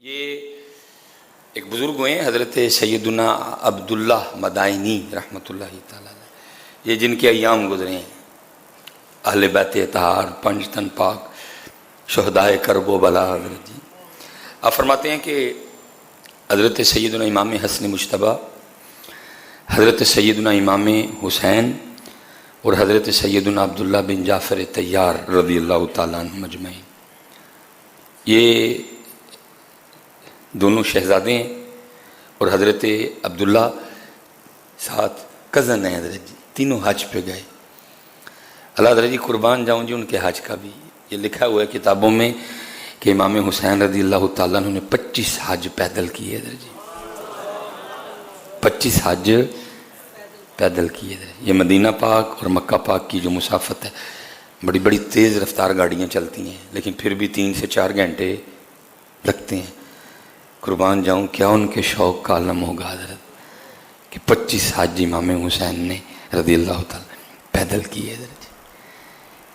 یہ ایک بزرگ ہوئے ہیں حضرت سیدنا عبداللہ مدائنی رحمۃ اللہ تعالیٰ، یہ جن کے ایام گزرے ہیں، اہل بیت اطہار، پنج تن پاک، شہدائے کرب و بلا حضرت جی۔ آپ فرماتے ہیں کہ حضرت سیدنا امام حسن مجتبیٰ، حضرت سیدنا امام حسین اور حضرت سیدنا عبداللہ بن جعفر طیار رضی اللہ تعالیٰ عنہ مجمعین، یہ دونوں شہزادے ہیں اور حضرت عبداللہ ساتھ کزن ہیں حضرت جی، تینوں حج پہ گئے۔ اللہ حضرت جی قربان جاؤں جی ان کے حج کا بھی یہ لکھا ہوا ہے کتابوں میں کہ امام حسین رضی اللہ تعالیٰ عنہ نے 25 حج پیدل کیے حضرت جی، 25 حج پیدل کیے حضرت جی۔ یہ مدینہ پاک اور مکہ پاک کی جو مسافت ہے، بڑی بڑی تیز رفتار گاڑیاں چلتی ہیں لیکن پھر بھی 3 سے 4 گھنٹے لگتے ہیں۔ قربان جاؤں کیا ان کے شوق کا عالم ہوگا حضرت کہ 25 حج امام حسین نے رضی اللہ تعالیٰ پیدل کیے حضرت جی،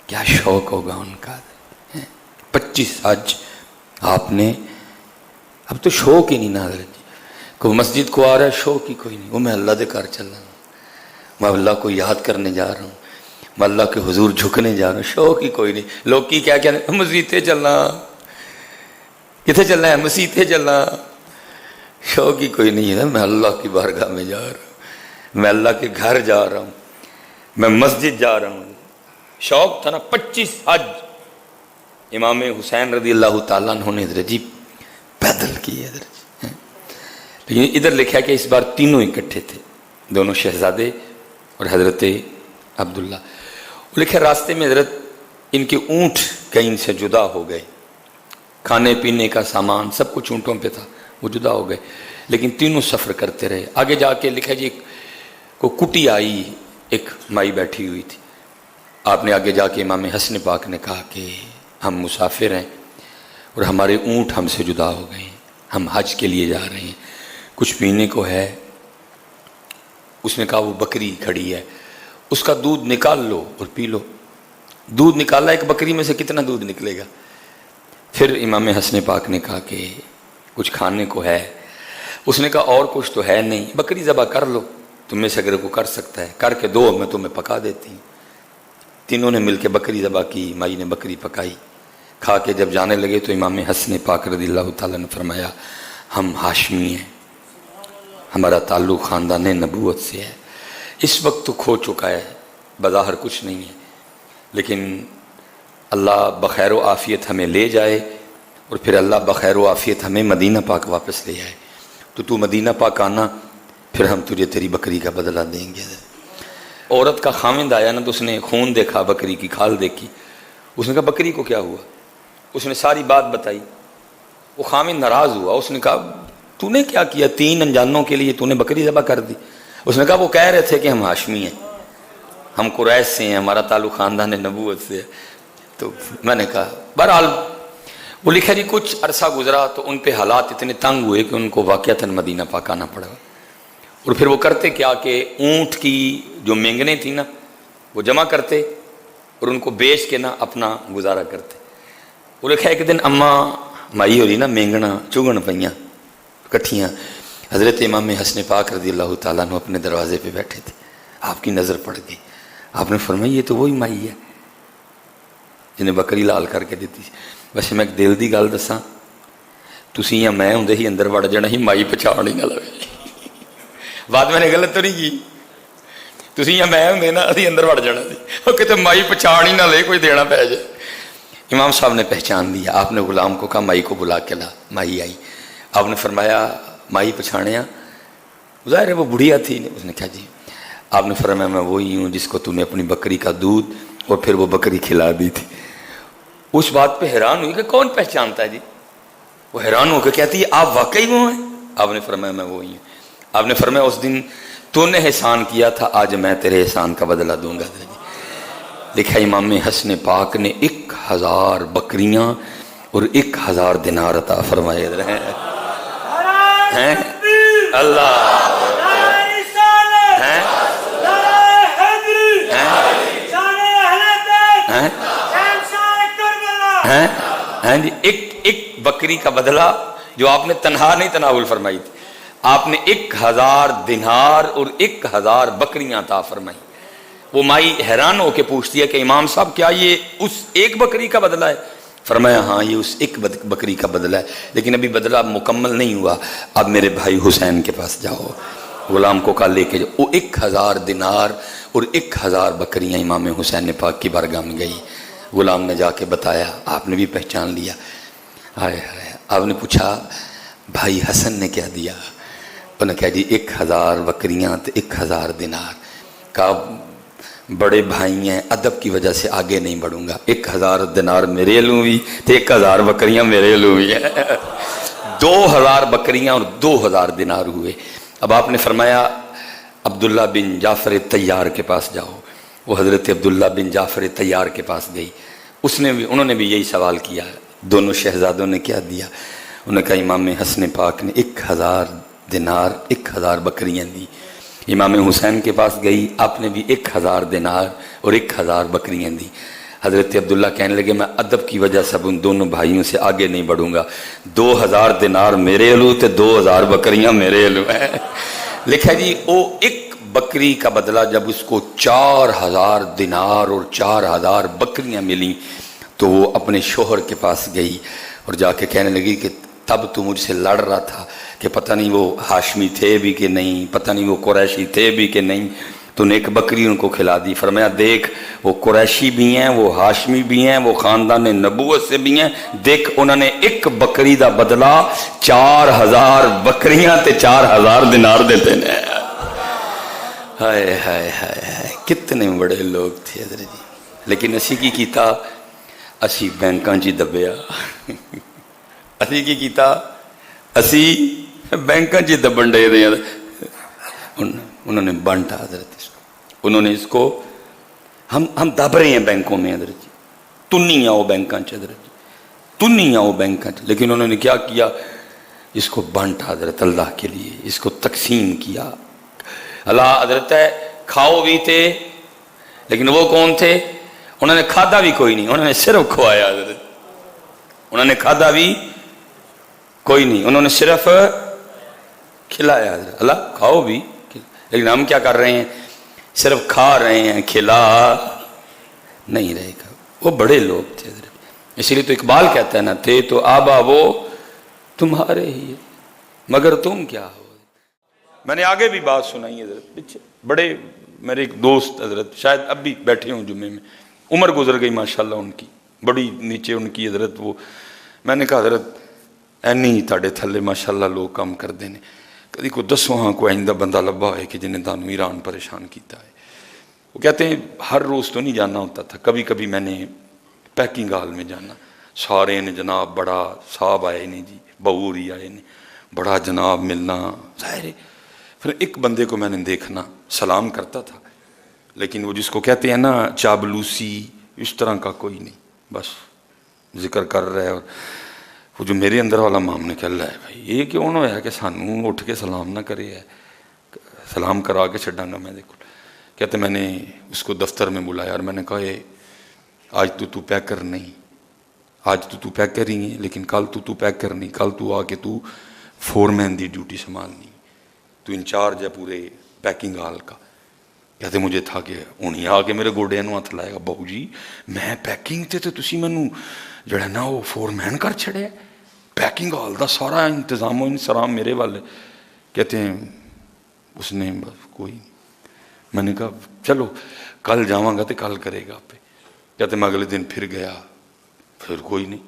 کیا شوق ہوگا ان کا۔ 25 حج آپ نے، اب تو شوق ہی نہیں نا حضرت جی، کوئی مسجد کو آ رہا ہے شوق ہی کوئی نہیں، وہ میں اللہ دے کر چل رہا ہوں، میں اللہ کو یاد کرنے جا رہا ہوں، میں اللہ کے حضور جھکنے جا رہا ہوں، شوق ہی کوئی نہیں۔ لوگ کی کیا کہتے ہیں مسجد چلنا، کتنے چلنا ہے مسیح چلنا، شوق ہی کوئی نہیں ہے۔ میں اللہ کی بارگاہ میں جا رہا ہوں، میں اللہ کے گھر جا رہا ہوں، میں مسجد جا رہا ہوں۔ شوق تھا نا۔ 25 حج امام حسین رضی اللہ تعالیٰ عنہ نے حضرت جی پیدل کیے حضرت جی۔ لیکن ادھر لکھا کہ اس بار تینوں اکٹھے تھے، دونوں شہزادے اور حضرت عبداللہ۔ وہ لکھا راستے میں حضرت ان کے اونٹ کہیں سے جدا ہو گئے، کھانے پینے کا سامان سب کچھ اونٹوں پہ تھا، وہ جدا ہو گئے، لیکن تینوں سفر کرتے رہے۔ آگے جا کے لکھا جی کو کٹی آئی، ایک مائی بیٹھی ہوئی تھی۔ آپ نے آگے جا کے امام حسن پاک نے کہا کہ ہم مسافر ہیں اور ہمارے اونٹ ہم سے جدا ہو گئے ہیں، ہم حج کے لیے جا رہے ہیں، کچھ پینے کو ہے؟ اس نے کہا وہ بکری کھڑی ہے، اس کا دودھ نکال لو اور پی لو۔ دودھ نکالا، ایک بکری میں سے کتنا دودھ نکلے گا؟ پھر امام حسن پاک نے کہا کہ کچھ کھانے کو ہے؟ اس نے کہا اور کچھ تو ہے نہیں، بکری ذبح کر لو، تم میں سے اگر کو کر سکتا ہے کر کے دو، میں تمہیں پکا دیتی ہوں۔ تینوں نے مل کے بکری ذبح کی، مائی نے بکری پکائی، کھا کے جب جانے لگے تو امام حسن پاک رضی اللہ تعالیٰ نے فرمایا ہم ہاشمی ہیں، ہمارا تعلق خاندان نبوت سے ہے۔ اس وقت تو کھو چکا ہے، بظاہر کچھ نہیں ہے، لیکن اللہ بخیر و عافیت ہمیں لے جائے اور پھر اللہ بخیر و عافیت ہمیں مدینہ پاک واپس لے آئے، تو مدینہ پاک آنا، پھر ہم تجھے تیری بکری کا بدلہ دیں گے۔ عورت کا خاوند آیا نا تو اس نے خون دیکھا، بکری کی کھال دیکھی، اس نے کہا بکری کو کیا ہوا؟ اس نے ساری بات بتائی، وہ خاوند ناراض ہوا، اس نے کہا تو نے کیا کیا؟ 3 انجانوں کے لیے تو نے بکری ذبح کر دی۔ اس نے کہا وہ کہہ رہے تھے کہ ہم ہاشمی ہیں، ہم قریش سے ہیں، ہمارا تعلق خاندان نبوت سے ہے۔ تو میں نے کہا بہرحال وہ لکھا جی کچھ عرصہ گزرا تو ان پہ حالات اتنے تنگ ہوئے کہ ان کو واقعتاً مدینہ پاک آنا پڑا، اور پھر وہ کرتے کیا کہ اونٹ کی جو مینگنیں تھیں نا وہ جمع کرتے اور ان کو بیچ کے نا اپنا گزارا کرتے۔ وہ لکھا ایک دن اماں مائی ہو رہی نا مینگنا چگن پئیاں کٹھیاں، حضرت امام حسن پاک رضی اللہ تعالیٰ عنہ اپنے دروازے پہ بیٹھے تھے، آپ کی نظر پڑ گئی، آپ نے فرمایا یہ تو وہی مائی ہے جنہیں بکری لال کر کے دیتی۔ ویسے میں ایک دل دی گل دساں، تسی یا میں ہوندے ہی اندر وڑ جانا ہی، مائی پچھاڑ ہی نہ لوے۔ بات میں نے غلط تو نہیں کی، تسی یا میں ہوندے نا اسی اندر وڑ جانا سی، اور کتے مائی پچھاڑ ہی نہ لے کوئی دینا پہ جائے۔ امام صاحب نے پہچان لیا، آپ نے غلام کو کہا مائی کو بلا کے لا۔ مائی آئی، آپ نے فرمایا مائی پچھاڑیا؟ ظاہر ہے وہ بڑھیا تھی، اس نے کہا جی۔ آپ نے فرمایا میں وہی ہوں جس کو تم نے اپنی بکری کا دودھ اور پھر وہ بکری کھلا دی تھی۔ اس بات پہ حیران ہوئی کہ کون پہچانتا ہے جی؟ وہ حیران ہو کے کہتی ہے آپ واقعی وہ ہیں؟ آپ نے فرمایا میں وہی ہوں۔ آپ نے فرمایا اس دن تو نے احسان کیا تھا، آج میں تیرے احسان کا بدلہ دوں گا۔ لکھا امام حسن پاک نے 1000 بکریاں اور 1000 دینار عطا فرمائے ہیں۔ اللہ جی، ایک بکری کا بدلہ جو آپ نے تنہا نہیں تناول فرمائی تھی، آپ نے 1000 دینار اور 1000 بکریاں عطا فرمائی۔ وہ مائی حیران ہو کے پوچھتی ہے کہ امام صاحب کیا یہ اس ایک بکری کا بدلہ ہے؟ فرمایا ہاں یہ اس ایک بکری کا بدلہ ہے، لیکن ابھی بدلہ مکمل نہیں ہوا، اب میرے بھائی حسین کے پاس جاؤ، غلام کو کل لے کے جاؤ۔ وہ 1000 دینار اور 1000 بکریاں امام حسین پاک کی بارگاہ میں گئی۔ غلام نے جا کے بتایا، آپ نے بھی پہچان لیا۔ ہائے ہائے، آپ نے پوچھا بھائی حسن نے کیا دیا؟ انہوں نے کہا جی 1000 بکریاں تو 1000 دینار۔ کہا بڑے بھائی ہیں، ادب کی وجہ سے آگے نہیں بڑھوں گا، 1000 دینار میرے لوں بھی تو 1000 بکریاں میرے لوں بھی ہے۔ 2000 بکریاں اور 2000 دینار ہوئے۔ اب آپ نے فرمایا عبداللہ بن جعفر طیار کے پاس جاؤ۔ وہ حضرت عبداللہ بن جعفر طیار کے پاس گئی، انہوں نے بھی یہی سوال کیا، دونوں شہزادوں نے کیا دیا؟ انہوں نے کہا امام حسن پاک نے 1000 دینار 1000 بکریاں دی۔ امام حسین کے پاس گئی، آپ نے بھی 1000 دینار اور 1000 بکریاں دی۔ حضرت عبداللہ کہنے لگے میں ادب کی وجہ سے ان دونوں بھائیوں سے آگے نہیں بڑھوں گا، 2000 دینار میرے علو تے 2000 بکریاں میرے علو ہے۔ لکھا جی وہ ایک بکری کا بدلہ جب اس کو 4000 دینار اور 4000 بکریاں ملی تو وہ اپنے شوہر کے پاس گئی اور جا کے کہنے لگی کہ تب تو مجھ سے لڑ رہا تھا کہ پتہ نہیں وہ ہاشمی تھے بھی کہ نہیں، پتہ نہیں وہ قریشی تھے بھی کہ نہیں، تو نے ایک بکری ان کو کھلا دی۔ فرمایا دیکھ وہ قریشی بھی ہیں، وہ ہاشمی بھی ہیں، وہ خاندان نبوت سے بھی ہیں، دیکھ انہوں نے ایک بکری دا بدلہ 4000 بکریاں تے 4000 دینار دیتے ہیں۔ ہائے ہائے ہائے، کتنے بڑے لوگ تھے حضرت جی۔ لیکن اسی کی کیتا، اسی بینکاں جی دبیا، اسی کی کیتا، اسی بینکاں جی دبن دے دیں۔ انہوں نے بانٹا حضرت اس کو، انہوں نے اس کو، ہم دب رہے ہیں بینکوں میں حضرت جی، تنی آؤ بینکاں چ حضرت جی، تنی آؤ بینکاں چ، لیکن انہوں نے کیا کیا؟ اس کو بانٹا حضرت اللہ کے لیے، اس کو تقسیم کیا۔ اللہ حضرت ہے کھاؤ بھی تھے، لیکن وہ کون تھے؟ انہوں نے کھادا بھی کوئی نہیں، انہوں نے صرف کھوایا حضرت، انہوں نے کھادا بھی کوئی نہیں، انہوں نے صرف کھلایا حضرت۔ اللہ کھاؤ بھی، لیکن ہم کیا کر رہے ہیں؟ صرف کھا رہے ہیں، کھلا نہیں رہے گا۔ وہ بڑے لوگ تھے حضرت، اسی لیے تو اقبال کہتا ہے نا، تھے تو آبا وہ تمہارے ہی مگر تم کیا ہو۔ میں نے آگے بھی بات سنائی حضرت، پیچھے بڑے میرے ایک دوست حضرت شاید اب بھی بیٹھے ہوں جمعے میں، عمر گزر گئی ماشاءاللہ ان کی، بڑی نیچے ان کی حضرت۔ وہ میں نے کہا حضرت اینی تاڑے تھلے ماشاءاللہ لوگ کام کر دینے، کدی کو دسو ہاں کو آئندہ بندہ لبا ہے کہ جنہیں دانو ایران پریشان کیتا ہے۔ وہ کہتے ہیں ہر روز تو نہیں جانا ہوتا تھا، کبھی کبھی میں نے پیکنگ ہال میں جانا، سارے نے جناب بڑا صاحب آئے نہیں جی، بہوری آئے نہیں، بڑا جناب ملنا ظاہر ہے۔ پھر ایک بندے کو میں نے دیکھنا، سلام کرتا تھا، لیکن وہ جس کو کہتے ہیں نا چابلوسی، اس طرح کا کوئی نہیں، بس ذکر کر رہا ہے۔ اور وہ جو میرے اندر والا مام نے کہا اللہ ہے بھائی یہ کیوں نہ ہوا کہ سانوں اٹھ کے سلام نہ کرے ہے، سلام کرا کے چھڑاں گا میں دیکھو۔ کہتے میں نے اس کو دفتر میں بلایا اور میں نے کہا آج تو پیکر نہیں، آج تو پیکر ہی ہے، لیکن کل تو پیکر نہیں، کل تو آ کے تو فورمین دی ڈیوٹی سنبھالنی، تو انچارج ہے پورے پیکنگ ہال کا۔ کہتے مجھے تھا کہ انہیں آ کے میرے گوڑے نو ہاتھ لائے گا، بہو جی میں پیکنگ تے تو تسی مینوں جڑا نا وہ فورمین کر چھڑے، پیکنگ ہال دا سارا انتظام و انصرام میرے والے۔ کہتے ہیں اس نے بس کوئی نہیں۔ میں نے کہا چلو کل جاواں گا تو کل کرے گا پہ۔ کہتے میں اگلے دن پھر گیا، پھر کوئی نہیں،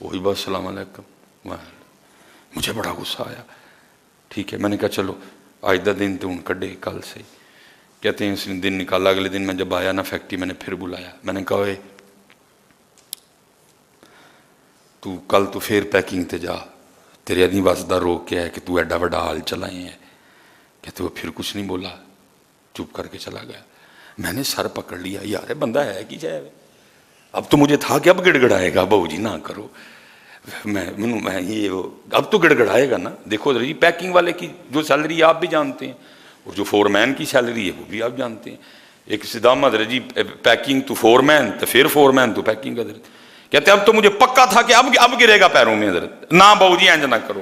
وہی بس السلام علیکم۔ مجھے بڑا غصہ آیا، ٹھیک ہے میں نے کہا چلو آج دا دن تو ان کڈے کل سے۔ کہتے ہیں اس نے دن نکالا، اگلے دن میں جب آیا نا فیکٹری میں نے پھر بلایا، میں نے کہا تو کل تو پھر پیکنگ تے جا، تیرے ادھی واسدہ روک کے ہے کہ تو ایڈا بڑا حال چلائے ہیں۔ کہتے وہ پھر کچھ نہیں بولا، چپ کر کے چلا گیا۔ میں نے سر پکڑ لیا، یار بندہ ہے کی جائے، اب تو مجھے تھا کہ اب گڑ گڑائے گا، بہو جی نہ کرو، میں یہ اب تو گڑ گڑائے گا نا۔ دیکھو جی پیکنگ والے کی جو سیلری آپ بھی جانتے ہیں اور جو فور مین کی سیلری ہے وہ بھی آپ جانتے ہیں، ایک صدام حضرت جی پیکنگ تو فور مین تو پھر فور مین تو پیکنگ حضرت۔ کہتے اب تو مجھے پکا تھا کہ اب گرے گا پیروں میں حضرت، نہ بہو جی اینج نہ کرو۔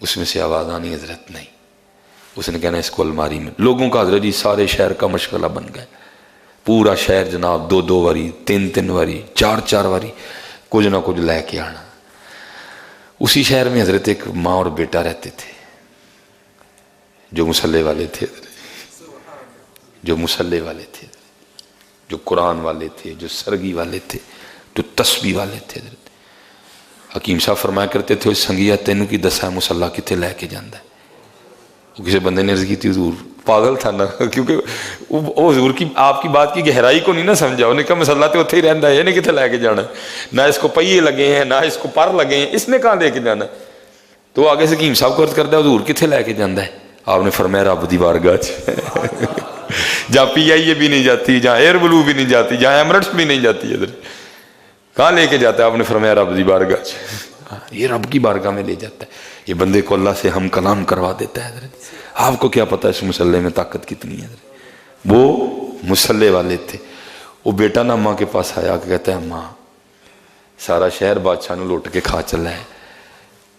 اس میں سے آواز آنی حضرت نہیں، اس نے کہنا اس کو الماری میں. لوگوں کا حضرت جی سارے شہر کا مشغلہ بن گئے، پورا شہر جناب 2 واری 3 واری 4 واری کچھ نہ کچھ لے کے آنا. اسی شہر میں حضرت ایک ماں اور بیٹا رہتے تھے جو مسلح والے تھے، جو مسلح والے تھے، جو قرآن والے تھے، جو سرگی والے تھے، جو تسبیح والے تھے. حضرت حکیم صاحب فرمایا کرتے تھے سنگیا تینوں کی دسا ہے مسلح کتنے لے کے جاندہ ہے. وہ کسی بندے نے عرض کی تھی حضور پاگل تھا نا، کیونکہ وہ حضور کی آپ کی بات کی گہرائی کو نہیں نہ سمجھا. انہوں نے کہا مسلح تو اتھے ہی رہندا ہے، یہ نہیں کتنے لے کے جانا ہے، نہ اس کو پہیے لگے ہیں نہ اس کو پر لگے ہیں، اس نے کہاں لے کے جانا ہے. تو آگے سے حکیم صاحب کو عرض کرتا ہے حضور کتنے لے کے جاندہ ہے؟ آپ نے فرمایا رب دی بارگاہ جہاں پی آئی اے بھی نہیں جاتی، جہاں ایئر بلو بھی نہیں جاتی، جہاں ایمرٹس بھی نہیں جاتی، ادھر کہاں لے کے جاتا ہے؟ آپ نے فرمایا رب دی بارگاہ. یہ رب کی بارگاہ میں لے جاتا ہے، یہ بندے کو اللہ سے ہم کلام کروا دیتا ہے. حضرت آپ کو کیا پتا اس مسلح میں طاقت کتنی ہے؟ وہ مسلح والے تھے. وہ بیٹا نہ ماں کے پاس آیا کہ کہتا ہے ماں سارا شہر بادشاہ نے لوٹ کے کھا چلا ہے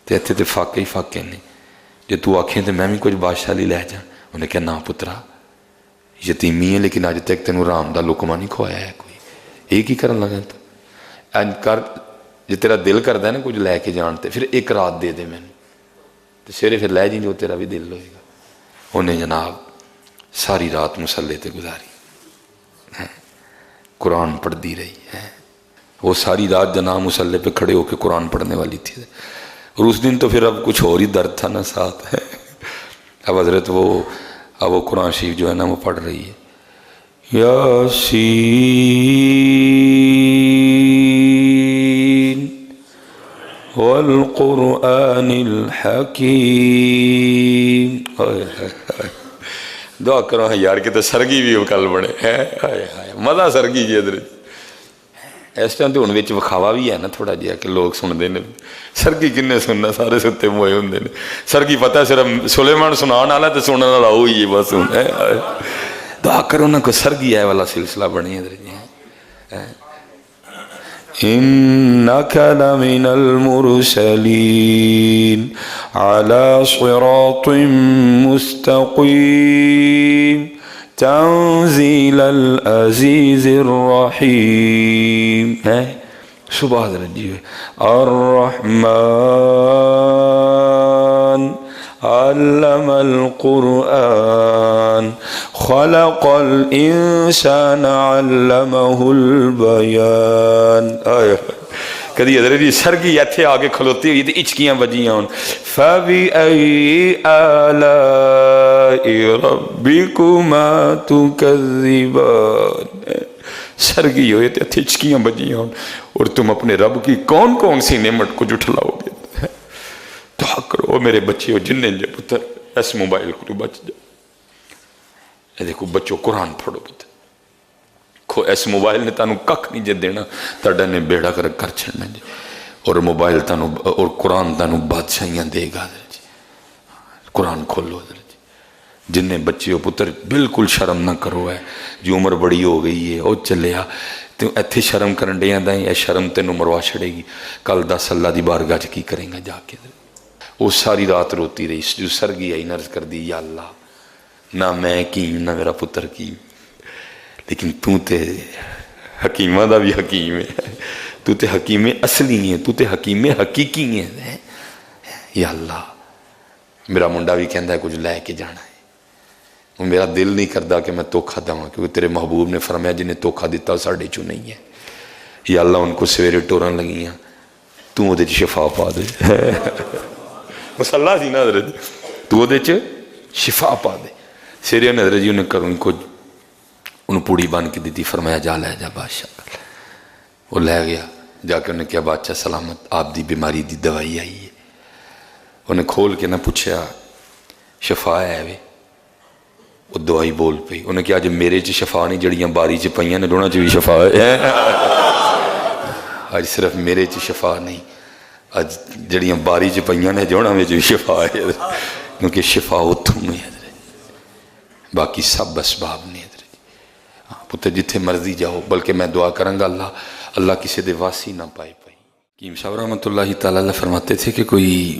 تے اتنے تو فاقے ہی فاقے نے، جے تو آکھیں تو میں بھی کچھ بادشاہ لی لے جا. انہیں کہا نا پترا یتیمی ہے لیکن اج تک تینوں رام دا لقمہ نہیں کھوایا ہے کوئی، ایک ہی کرن لگا. تو این کر جے تیرا دل کردا ہے نا کچھ لے کے جانتے پھر ایک رات دے دے میں تو سویرے پھر لے جی جو تیرا بھی دل ہوئے گا. انہیں جناب ساری رات مسلح تے گزاری، قرآن پڑھ دی رہی ہے. وہ ساری رات جناب مسلح پہ کھڑے ہو کے قرآن پڑھنے والی تھی. اور اس دن تو پھر اب کچھ اور ہی درد تھا نا ساتھ. اب حضرت اب وہ قرآن شریف جو ہے نا وہ پڑھ رہی ہے یاسین والقرآن الحکیم. دعا کرو یار کہ تو سرگی بھی کل بنے مزہ سرگی جی. ادھر اس ٹائم تو ہوں بچ وکھاوا بھی ہے نا تھوڑا جہا کہ لوگ سنتے ہیں. سرگی کنے سننا، سارے ستے موئے ہوں. سرگی پتہ صرف سلیمان سنان والا تو سننے والا وہی ہے بس. دعا کرو نا کوئی سرگی ہے والا سلسلہ بنے. ادھر جی إنك لمن المرسلين على صراط مستقيم تنزيل العزيز الرحيم. سبحان ربي الرحمن علم القرآن خلق الانسان علمہ البیان. کدی حضرت جی سرگی ایتھے آگے کھلوتی ہوئی تھی اچکیاں بجیاں ہون فَبِأَيِّ آلَاءِ رَبِّكُمَا تُكَذِّبَانِ. سرگی ہوئے تھے اچکیاں بجیاں ہون اور تم اپنے رب کی کون کون سی نعمت کو جھٹلاؤ گے. دعا کرو میرے بچے ہو جن جے پتر اس موبائل کو بچ جا. دیکھو بچوں قرآن پڑھو پتر اس موبائل نے تانوں کک نہیں جے دینا، تڑا نے بیڑا کر چھڑنا جی. اور موبائل تانوں اور قرآن تانوں بادشاہیاں دے گا. جی قرآن کھولو. جی جن بچے ہو پتر بالکل شرم نہ کرو ہے جو عمر بڑی ہو گئی ہے وہ چلیا تو ایتھے شرم کرن دے آندا ہے شرم تینوں مروا چھڑے گی. کل 10 اللہ دی بارگاہ چ کی کریں گا جا کے. وہ ساری رات روتی رہی جو سرگی آئی نرز کر دی یا اللہ نہ میں کیم نہ میرا پتر کیم لیکن تو تے حکیمہ دا بھی حکیم ہے، تو تے حکیم اصلی ہے، تو تے حکیم حقیقی ہے. یا اللہ میرا منڈا بھی کہندا ہے کچھ لے کے جانا ہے. میرا دل نہیں کردا کہ میں توکھا داں کیونکہ تیرے محبوب نے فرمایا جنہیں توکھا دیتا ساڑھے چو نہیں ہے. یا اللہ ان کو سویرے ٹورن لگیاں تو وہ دے شفا پا دے. مسلح سی نا حضرت تو وہ دے شفا پا دے. سیرے نے حضرت جی انہیں کروں کو انہوں پوڑی بان کے دیتی فرمایا جا لے جا بادشاہ. وہ لے گیا جا کے انہیں کیا بادشاہ سلامت آپ دی بیماری دی دوائی آئی ہے. انہیں کھول کے نہ پوچھا شفا ہے وے وہ دوائی بول پئی. انہیں کیا جب میرے چ شفا نہیں جڑیاں باری چ پئیاں نے دونوں چ بھی شفا ہے. آج صرف میرے چ شفا نہیں آج جڑیاں باری چ پئیاں نے جوڑا میں بھی شفا ہے کیونکہ شفا اتوں میں ہے باقی سب اسباب نہیں. پتر جتھے مرضی جاؤ بلکہ میں دعا کروں گا اللہ کسی دے واسی نہ پائے پائی. حکیم صاحب رحمۃ اللہ تعالیٰ فرماتے تھے کہ کوئی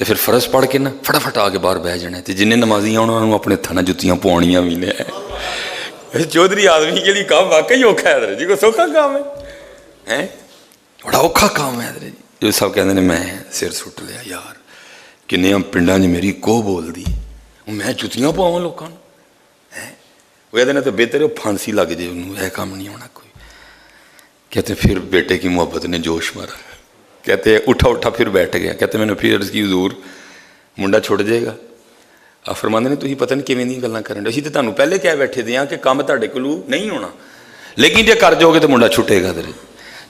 تو پھر فرض پڑھ کے نا فٹافٹ آ کے باہر بہ جانا، تو جن نمازی آنا انہوں اپنے ہاتھوں نال جتیاں پوانیاں بھی نے۔ چودھری آدمی کے لیے کام واقعی اوکھا ہے حضرت جی، کوئی سوکھا کام ہے؟ بڑا اوکھا کام ہے حضرت جی۔ جو سب کہتے ہیں میں سر سٹ لیا یار، کنیا پنڈاں میری کو بول دی، میں جتیاں پواں لوگوں کو، وہ کہتے ہیں تو بہتر ہے پھانسی لگ جائے انہوں، یہ کام نہیں ہونا کوئی۔ کہتے پھر بیٹے کی محبت نے جوش مارا، کہتے اٹھا پھر بیٹھ گیا، کہتے میں نے پھر عرض کی حضور منڈا چھوڑ جائے گا؟ آپ فرماندے نے تھی پتہ نہیں کیویں دی گلاں کرن دے، اسی تے تانوں پہلے کہہ بیٹھے دے ہاں کہ کام تہاڈے کولوں نہیں ہونا، لیکن جے کر جاؤ گے تو منڈا چھٹے گا۔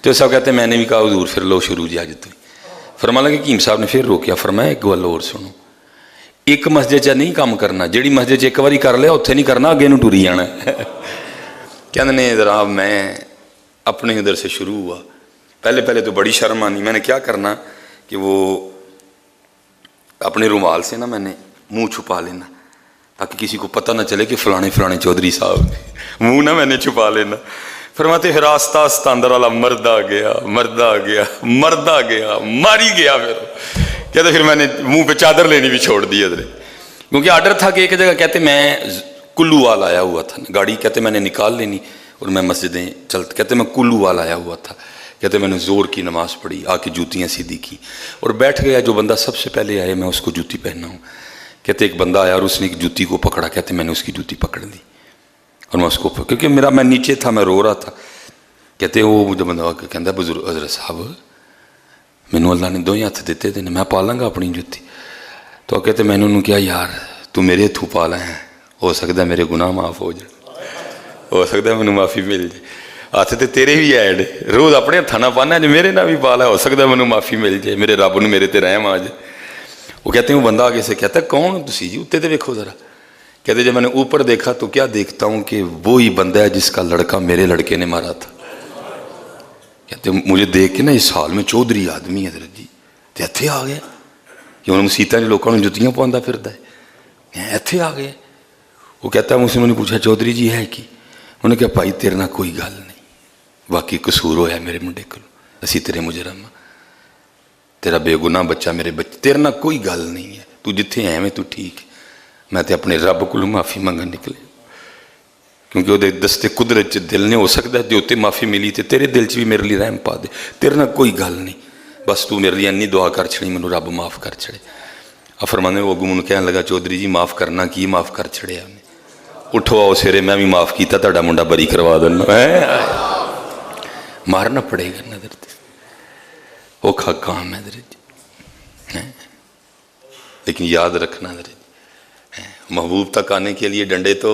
تو سب کہتے ہیں میں نے بھی کہا حضور پھر لو شروع جی اج تو۔ فرمان لگے حکیم صاحب نے پھر روکیا، فرمایا ایک گل اور سنو، ایک مسجد چ نہیں کام کرنا، جیڑی مسجد ایک باری کر لیا اتنے نہیں کرنا، اگے نوں ٹری جانا۔ کہتے ہیں ذرا میں اپنے ادھر سے شروع ہوا، پہلے تو بڑی شرم آنی، میں نے کیا کرنا کہ وہ اپنے رومال سے نا میں نے منہ چھپا لینا تاکہ کسی کو پتہ نہ چلے کہ فلانے چودھری صاحب، منہ نہ میں نے چھپا لینا۔ فرماتے پھر آستہ آستہ اندر والا مرد آ گیا ماری گیا۔ پھر کہتے پھر میں نے منہ پہ چادر لینی بھی چھوڑ دی ادھر، کیونکہ آرڈر تھا کہ ایک جگہ کہتے میں کلو وال آیا ہوا تھا، گاڑی کہتے میں نے نکال لینی اور میں مسجدیں چلتے، کہتے میں کلو وال آیا ہوا تھا، کہتے میں نے زور کی نماز پڑھی، آ کے جوتیاں سیدھی کی اور بیٹھ گیا۔ جو بندہ سب سے پہلے آئے میں اس کو جوتی پہنا ہوں۔ کہتے ایک بندہ آیا اور اس نے ایک جوتی کو پکڑا، کہتے میں نے اس کی جوتی پکڑ لی اور میں اس کو، کیونکہ میں نیچے تھا، میں رو رہا تھا۔ کہتے وہ مجھے بندہ کہتا بزرگ حضرت صاحب مینوں اللہ نے دو ہی ہاتھ دیتے تھے، میں پا لوں گا اپنی جوتی؟ تو کہتے میں نے انہوں کیا یار تو میرے ہتھوں پا لے ہیں، ہو سکتا ہے میرے گناہ معاف ہو جائے، ہو سکتا ہے مینوں معافی مل جائے، ہاتھ تے تیرے بھی ایڈ روز اپنے ہاتھوں نہ پانا، جو میرے نہ بھی پا لا، ہو سکتا ہے مینوں معافی مل جائے، میرے رب نے میرے تے رحم آ جائے۔ وہ کہتے ہیں وہ بندہ آگے سے کہتا ہے کون تسی جی؟ اتنے تے دیکھو ذرا۔ کہتے جب میں نے اوپر دیکھا تو کیا دیکھتا ہوں کہ وہی بندہ ہے جس کا لڑکا میرے لڑکے نے مارا تھا۔ کہتے مجھے دیکھ کے نا اس حال میں چودھری آدمی حضرت جی تے اتھے آ گیا کہ انہوں مسیتاں لوگوں نے جتیاں پوندا پھردا ہے، اتھے آ گیا۔ وہ کہتا ہے مجھ سے میں نے پوچھا چودھری جی ہے کی؟ انہوں نے کہا بھائی تیرے نہ کوئی گل نہیں، باقی قصور ہویا میرے منڈے کو، اسی تیرے مجرم، تیرا بے گناہ بچہ میرے بچے، تیرے نہ کوئی گل نہیں ہے، تو جتھے ہیں میں تو ٹھیک ہے۔ میں تے اپنے رب کو معافی منگن نکلے، کیونکہ وہ دستے قدرت دل نے ہو سکتا ہے جو تے معافی ملی تے تیرے دل چ بھی میرے لیے رحم پا دے، تیرے نہ کوئی گل نہیں، بس تو میرے لیے انی دعا کر چھڑی مینوں رب معاف کر چھڑے۔ فرمانے وہ اگوں مینوں کہن لگا چودھری جی معاف کرنا کی معاف کر چھڑیا نے، اٹھو آؤ سویرے میں بھی معاف کیتا تہاڈا منڈا بری کروا دینا۔ مارنا پڑے گا نظر تے، اوکھا کام ہے حضرت جی، لیکن یاد رکھنا حضرت محبوب تک آنے کے لیے ڈنڈے تو،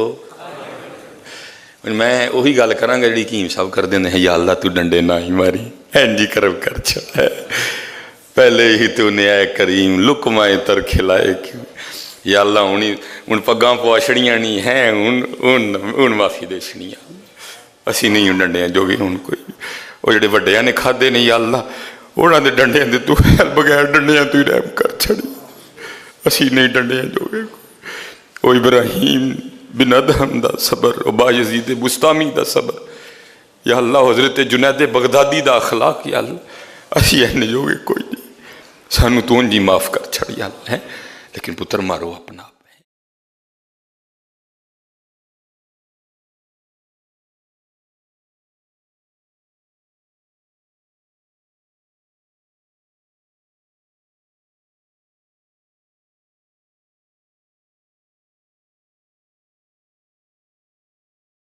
میں وہی گل کراں گا جڑی حکیم صاحب کر دے ہیں، یا اللہ تو ڈنڈے نہ ہی ماری، این جی کرم کر چھڑا، پہلے ہی تو نے اے کریم لقمائے تر کھلائے کیوں، یا اللہ ہن پگاں پوا چھڑیاں نہیں ہیں، ہن معافی دے چھڑیاں، اسی نہیں ہوں ڈنڈیاں جو گے ہن کوئی، وہ جڑے وڈیاں نے کھادے نے یا اللہ انہاں دے ڈنڈیاں دے تو بغیر ڈنڈیاں تو ہی رحم کر چھڑی، اسی نہیں ڈنڈیاں جو گے۔ او ابراہیم بن ادہم دا صبر، او بایزید بستامی دا صبر، یا اللہ حضرت جنید بغدادی دا اخلاق، یا اللہ اسی اینے جو گے کوئی نہیں، سانو تو انجی معاف کر چھڑ یا اللہ ہے، لیکن پتر مارو اپنا